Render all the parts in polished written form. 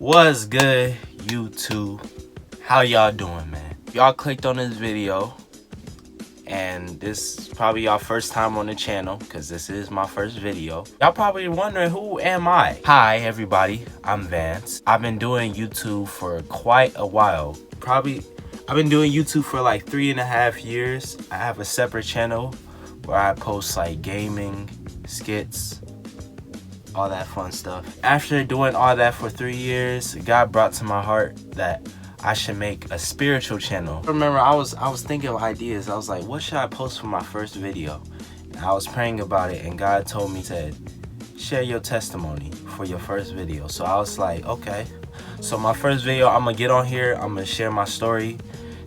What's good, YouTube? How y'all doing, man? Y'all clicked on this video, and this is probably y'all first time on the channel, because this is my first video. Y'all probably wondering, who am I? Hi, everybody. I'm Vance. I've been doing YouTube for quite a while. I've been doing YouTube for like 3.5 years. I have a separate channel where I post like gaming, skits, all that fun stuff. After doing all that for 3 years, God brought to my heart that I should make a spiritual channel. I remember I was thinking of ideas. I was like, what should I post for my first video? And I was praying about it, and God told me to share your testimony for your first video. So I was like, okay. So my first video, I'm gonna get on here, I'm gonna share my story,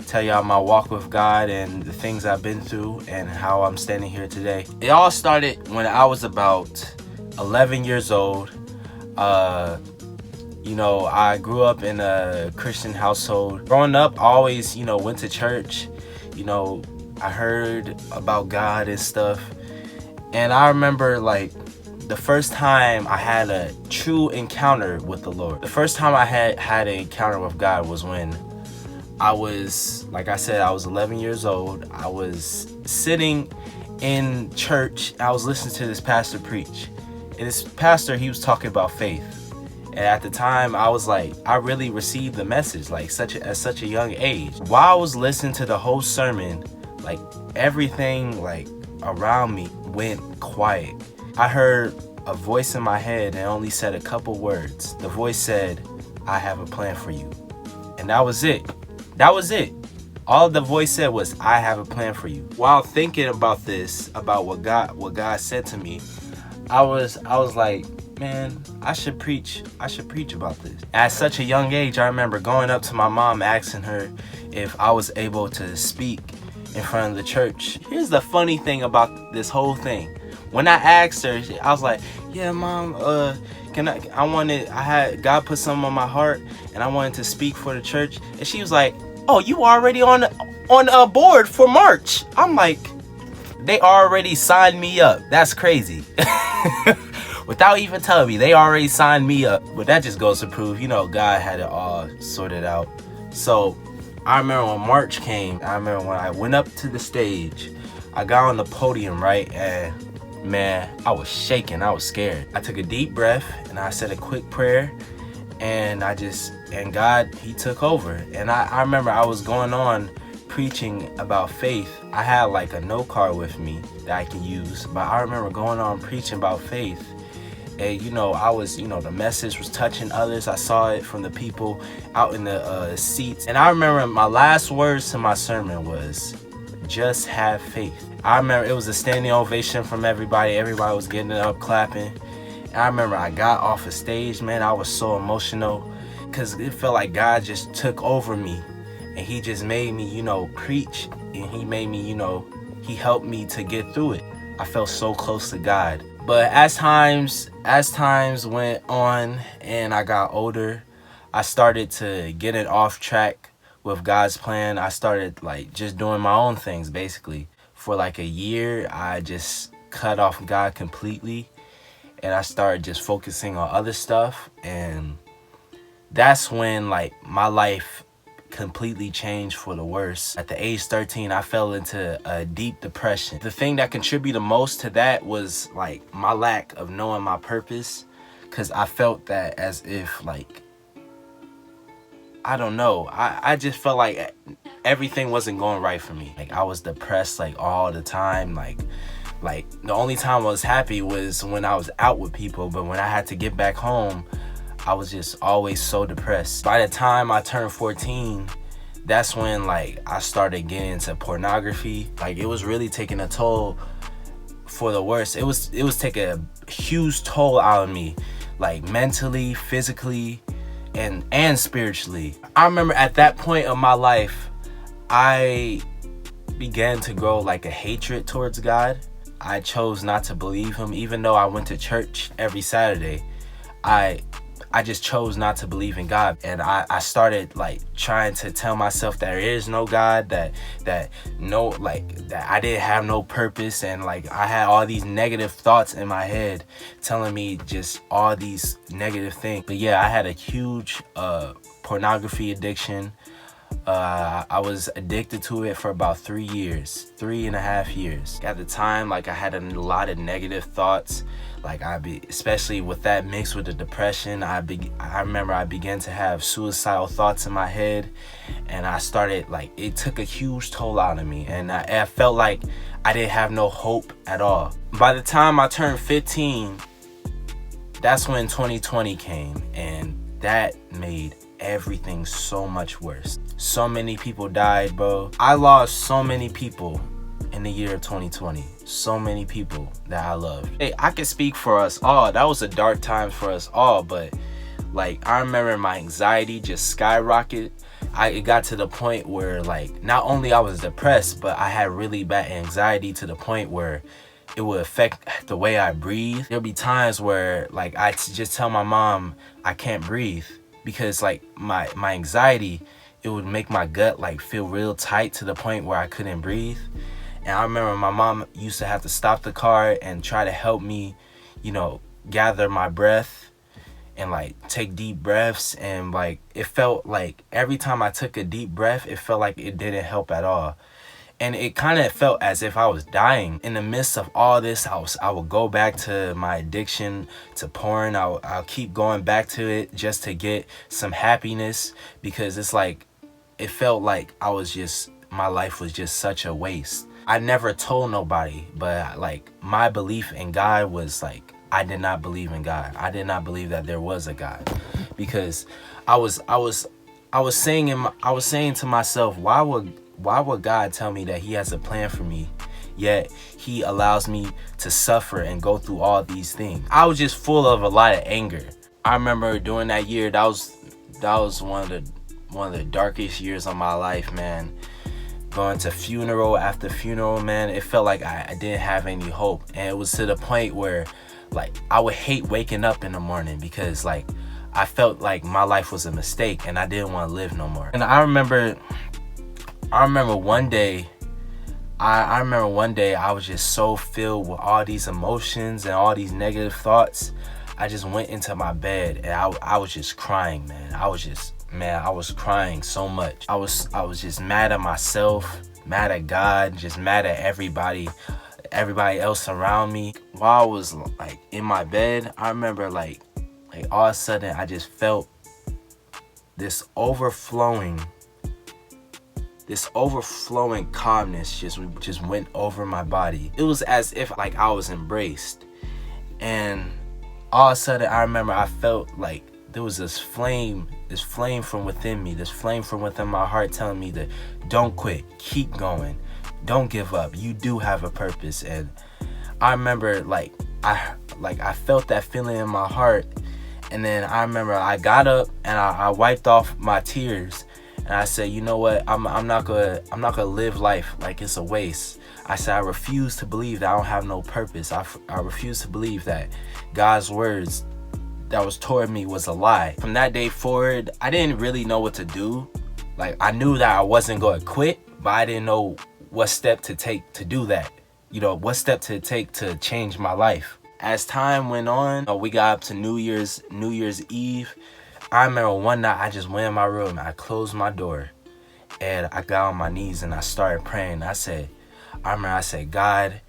tell y'all my walk with God and the things I've been through and how I'm standing here today. It all started when I was about 11 years old. I grew up in a Christian household. Growing up, I always, went to church. I heard about God and stuff. And I remember like the first time I had a true encounter with the Lord. The first time I had an encounter with God was when I was, like I said, I was 11 years old. I was sitting in church. I was listening to this pastor preach. And this pastor, he was talking about faith. And at the time, I was like, I really received the message like at such a young age. While I was listening to the whole sermon, like everything like around me went quiet. I heard a voice in my head and only said a couple words. The voice said, "I have a plan for you." And that was it. That was it. All the voice said was, "I have a plan for you." While thinking about this, about what God said to me, I was like, man, I should preach about this. At such a young age, I remember going up to my mom, asking her if I was able to speak in front of the church. Here's the funny thing about this whole thing. When I asked her, I was like, yeah, Mom, I had God put something on my heart and I wanted to speak for the church. And she was like, oh, you already on a board for March. I'm like, they already signed me up. That's crazy. Without even telling me, they already signed me up. But that just goes to prove, God had it all sorted out. So I remember when March came, I remember when I went up to the stage, I got on the podium, right? And man, I was shaking, I was scared. I took a deep breath and I said a quick prayer, and God, he took over. And I remember I was going on preaching about faith. I had like a note card with me that I can use, but I remember going on preaching about faith. And I was, the message was touching others. I saw it from the people out in the seats. And I remember my last words to my sermon was, just have faith. I remember it was a standing ovation from everybody. Everybody was getting up, clapping. And I remember I got off the stage, man, I was so emotional because it felt like God just took over me. And he just made me, preach. And he made me, he helped me to get through it. I felt so close to God. But as times went on and I got older, I started to get it off track with God's plan. I started like just doing my own things basically. For like a year, I just cut off God completely. And I started just focusing on other stuff. And that's when like my life completely changed for the worse. At the age 13, I fell into a deep depression. The thing that contributed most to that was like my lack of knowing my purpose, because I felt that as if like, I don't know, I just felt like everything wasn't going right for me. Like I was depressed like all the time. Like the only time I was happy was when I was out with people, but when I had to get back home, I was just always so depressed. By the time I turned 14, that's when like I started getting into pornography. Like it was really taking a toll for the worse. It was taking a huge toll out of me, like mentally, physically, and spiritually. I remember at that point of my life, I began to grow like a hatred towards God. I chose not to believe him, even though I went to church every Saturday. I I just chose not to believe in God. And I started like trying to tell myself that there is no God, that no, like that I didn't have no purpose. And like I had all these negative thoughts in my head telling me just all these negative things. But yeah, I had a huge pornography addiction. I was addicted to it for about 3.5 years. At the time, like I had a lot of negative thoughts. Like especially with that mixed with the depression, I remember I began to have suicidal thoughts in my head, and I started like it took a huge toll out of me, and I felt like I didn't have no hope at all. By the time I turned 15, that's when 2020 came, and that made everything so much worse. So many people died, bro. I lost so many people in the year of 2020. So many people that I loved. Hey, I can speak for us all. That was a dark time for us all, but like I remember my anxiety just skyrocketed. It got to the point where like not only I was depressed, but I had really bad anxiety to the point where it would affect the way I breathe. There'll be times where like I just tell my mom I can't breathe because like my anxiety, it would make my gut like feel real tight to the point where I couldn't breathe. And I remember my mom used to have to stop the car and try to help me, you know, gather my breath and like take deep breaths. And like it felt like every time I took a deep breath, it felt like it didn't help at all. And it kind of felt as if I was dying. In the midst of all this, I would go back to my addiction to porn. I'll keep going back to it just to get some happiness, because it's like it felt like my life was just such a waste. I never told nobody, but like my belief in God was like I did not believe in God. I did not believe that there was a God, because I was saying to myself, why would God tell me that he has a plan for me, yet he allows me to suffer and go through all these things? I was just full of a lot of anger. I remember during that year, that was one of the darkest years of my life, man. Going to funeral after funeral, man, it felt like I didn't have any hope. And it was to the point where like I would hate waking up in the morning, because like I felt like my life was a mistake and I didn't want to live no more. And I remember one day I was just so filled with all these emotions and all these negative thoughts. I just went into my bed and I was just crying, man. I was crying so much. I was just mad at myself, mad at God, just mad at everybody else around me. While I was like in my bed, I remember like all of a sudden I just felt this overflowing calmness just went over my body. It was as if like I was embraced. And all of a sudden I remember I felt like there was this flame from within me, this flame from within my heart telling me that don't quit, keep going, don't give up, you do have a purpose. And I remember like I felt that feeling in my heart. And then I remember I got up and I wiped off my tears, and I said, you know what, I'm not gonna live life like it's a waste. I said I refuse to believe that I don't have no purpose. I refuse to believe that God's words that was toward me was a lie. From that day forward, I didn't really know what to do. Like I knew that I wasn't going to quit, but I didn't know what step to take to do that. You know, what step to take to change my life. As time went on, we got up to New Year's Eve. I remember one night I just went in my room, I closed my door, and I got on my knees and I started praying. I said, God,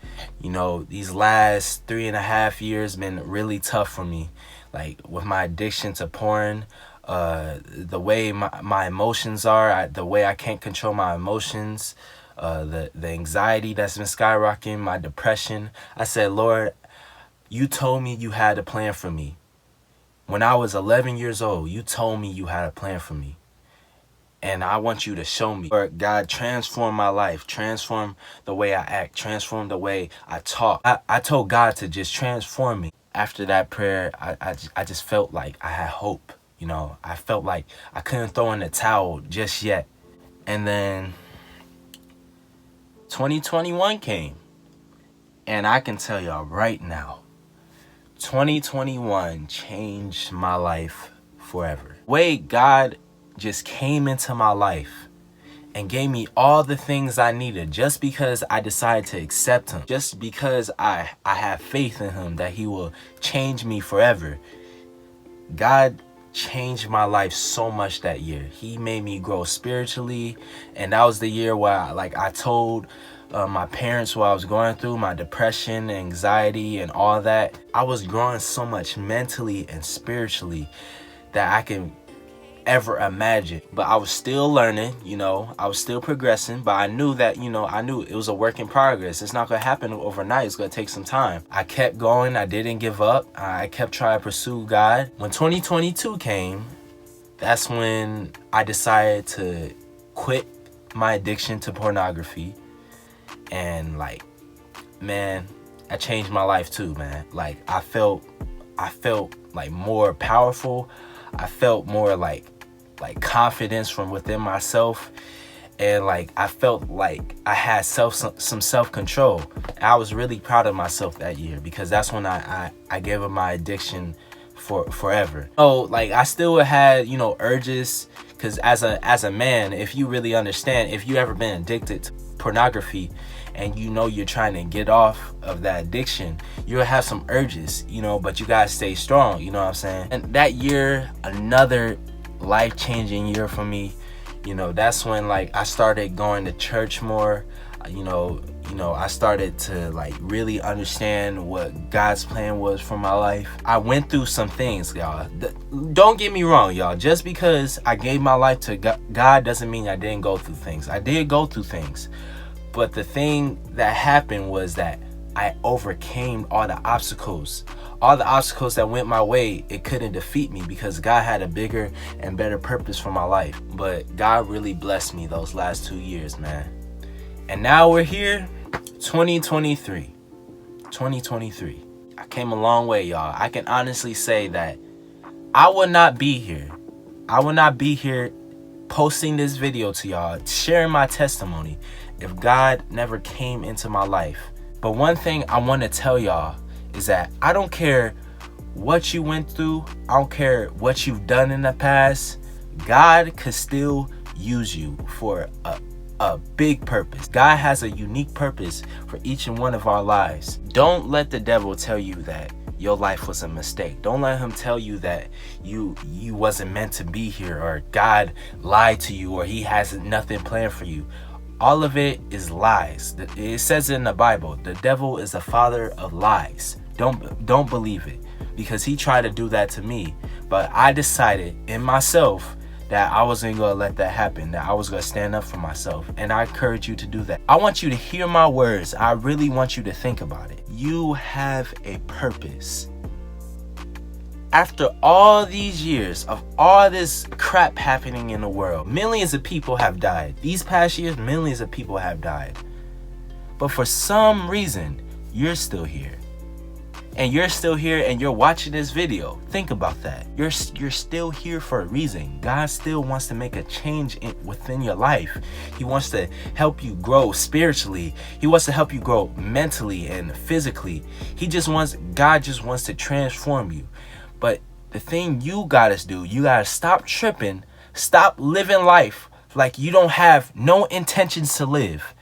you know, these last 3.5 years been really tough for me. Like with my addiction to porn, the way my emotions are, the way I can't control my emotions, the anxiety that's been skyrocketing, my depression. I said, Lord, you told me you had a plan for me. When I was 11 years old, you told me you had a plan for me. And I want you to show me. Lord God, transform my life, transform the way I act, transform the way I talk. I told God to just transform me. After that prayer, I just felt like I had hope. You know, I felt like I couldn't throw in the towel just yet. And then 2021 came. And I can tell y'all right now, 2021 changed my life forever. The way God just came into my life and gave me all the things I needed just because I decided to accept him, just because I have faith in him that he will change me forever. God changed my life so much that year. He made me grow spiritually, and that was the year where I told my parents what I was going through, my depression, anxiety, and all that. I was growing so much mentally and spiritually that I can ever imagine. But I was still learning, I was still progressing, but I knew that, I knew it was a work in progress. It's not gonna happen overnight. It's gonna take some time. I kept going. I didn't give up. I kept trying to pursue God. When 2022 came, that's when I decided to quit my addiction to pornography. And man, that changed my life too, man. I felt like more powerful. I felt more like confidence from within myself, and I felt like I had some self-control. I was really proud of myself that year, because that's when I gave up my addiction forever. I still had urges, because as a man, if you really understand, if you ever been addicted to pornography and you're trying to get off of that addiction, you'll have some urges, but you gotta stay strong, you know what I'm saying? And that year, another life-changing year for me, that's when I started going to church more. I started to really understand what God's plan was for my life. I went through some things, y'all. Don't get me wrong, y'all. Just because I gave my life to God doesn't mean I didn't go through things. I did go through things. But the thing that happened was that I overcame all the obstacles. All the obstacles that went my way, it couldn't defeat me, because God had a bigger and better purpose for my life. But God really blessed me those last 2 years, man. And now we're here, 2023. I came a long way, y'all. I can honestly say that I would not be here. I would not be here posting this video to y'all, sharing my testimony, if God never came into my life. But one thing I want to tell y'all is that I don't care what you went through. I don't care what you've done in the past. God could still use you for a big purpose. God has a unique purpose for each and one of our lives. Don't let the devil tell you that your life was a mistake. Don't let him tell you that you wasn't meant to be here, or God lied to you, or he has nothing planned for you. All of it is lies. It says in the Bible, the devil is the father of lies. Don't believe it, because he tried to do that to me. But I decided in myself that I wasn't going to let that happen, that I was going to stand up for myself. And I encourage you to do that. I want you to hear my words. I really want you to think about it. You have a purpose. After all these years of all this crap happening in the world, millions of people have died. These past years, millions of people have died. But for some reason, you're still here. And you're still here, and you're watching this video. Think about that. You're still here for a reason. God still wants to make a change within your life. He wants to help you grow spiritually. He wants to help you grow mentally and physically. God just wants to transform you. But the thing you gotta do, you gotta stop tripping, stop living life like you don't have no intentions to live.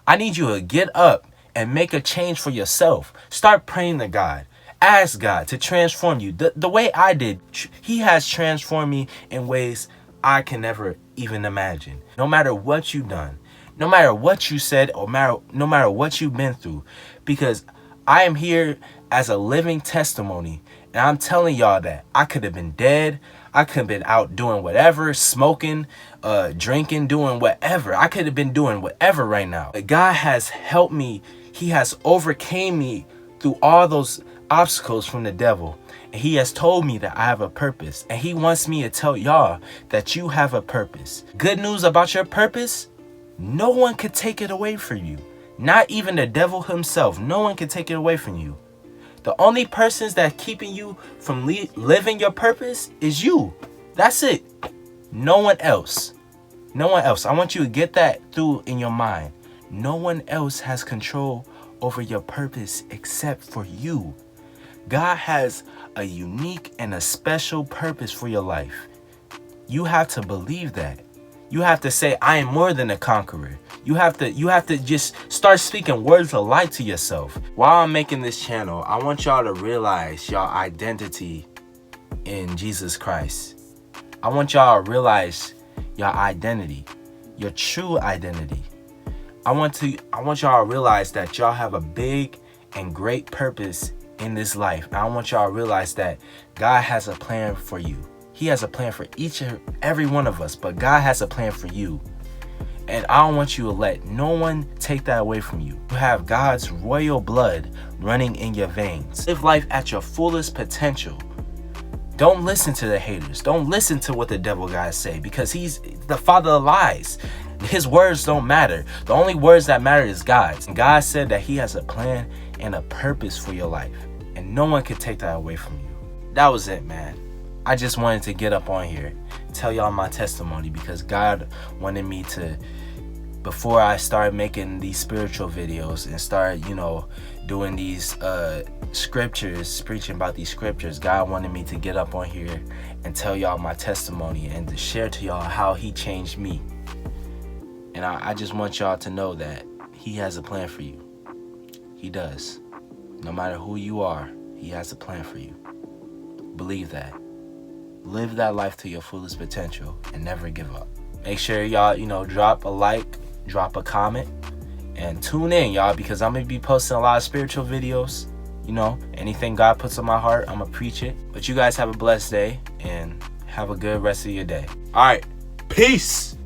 I need you to get up and make a change for yourself. Start praying to God. Ask God to transform you. The way I did, he has transformed me in ways I can never even imagine. No matter what you've done, no matter what you said, or no matter what you've been through, because I am here as a living testimony. And I'm telling y'all that I could have been dead. I could have been out doing whatever, smoking, drinking, doing whatever. I could have been doing whatever right now. But God has helped me. He has overcame me through all those obstacles from the devil. And he has told me that I have a purpose. And he wants me to tell y'all that you have a purpose. Good news about your purpose, no one could take it away from you. Not even the devil himself. No one can take it away from you. The only persons that keeping you from living your purpose is you. That's it. No one else. No one else. I want you to get that through in your mind. No one else has control over your purpose except for you. God has a unique and a special purpose for your life. You have to believe that. You have to say, I am more than a conqueror. You have to just start speaking words of life to yourself. While I'm making this channel, I want y'all to realize your identity in Jesus Christ. I want y'all to realize your identity, your true identity. I want y'all to realize that y'all have a big and great purpose in this life. And I want y'all to realize that God has a plan for you. He has a plan for each and every one of us, but God has a plan for you. And I don't want you to let no one take that away from you. You have God's royal blood running in your veins. Live life at your fullest potential. Don't listen to the haters. Don't listen to what the devil guys say, because he's the father of lies. His words don't matter. The only words that matter is God's. And God said that he has a plan and a purpose for your life, and no one can take that away from you. That was it, man. I just wanted to get up on here, tell y'all my testimony, because God wanted me to, before I started making these spiritual videos and start, doing these scriptures, preaching about these scriptures, God wanted me to get up on here and tell y'all my testimony and to share to y'all how he changed me. And I just want y'all to know that he has a plan for you. He does. No matter who you are, he has a plan for you. Believe that. Live that life to your fullest potential and never give up. Make sure y'all, drop a like, drop a comment, and tune in, y'all, because I'm going to be posting a lot of spiritual videos. Anything God puts on my heart, I'm going to preach it. But you guys have a blessed day and have a good rest of your day. All right. Peace.